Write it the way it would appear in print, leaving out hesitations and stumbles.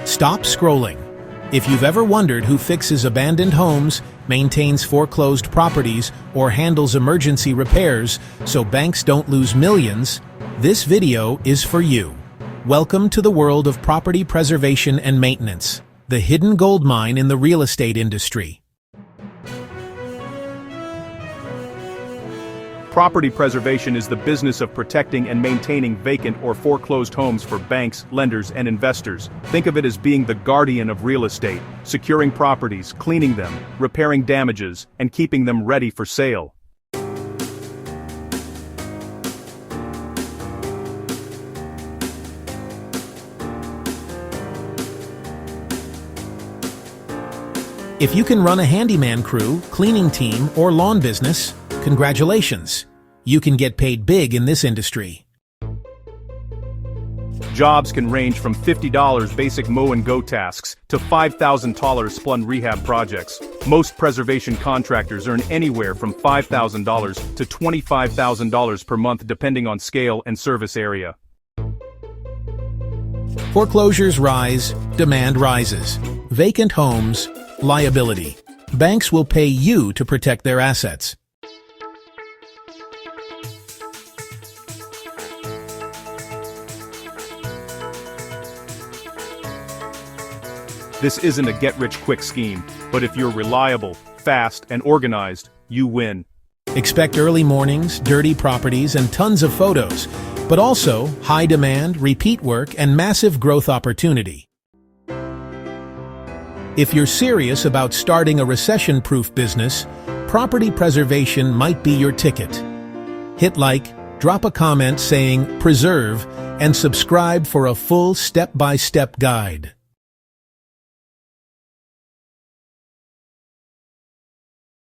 Stop scrolling. If you've ever wondered who fixes abandoned homes, maintains foreclosed properties, or handles emergency repairs so banks don't lose millions, this video is for you. Welcome to the world of property preservation and maintenance, the hidden gold mine in the real estate industry. Property preservation is the business of protecting and maintaining vacant or foreclosed homes for banks, lenders, and investors. Think of it as being the guardian of real estate, securing properties, cleaning them, repairing damages, and keeping them ready for sale. If you can run a handyman crew, cleaning team, or lawn business, congratulations! You can get paid big in this industry. Jobs can range from $50 basic mow and go tasks to $5,000 splund rehab projects. Most preservation contractors earn anywhere from $5,000 to $25,000 per month depending on scale and service area. Foreclosures rise, demand rises. Vacant homes, liability. Banks will pay you to protect their assets. This isn't a get-rich-quick scheme, but if you're reliable, fast, and organized, you win. Expect early mornings, dirty properties, and tons of photos, but also high demand, repeat work, and massive growth opportunity. If you're serious about starting a recession-proof business, property preservation might be your ticket. Hit like, drop a comment saying "preserve," and subscribe for a full step-by-step guide.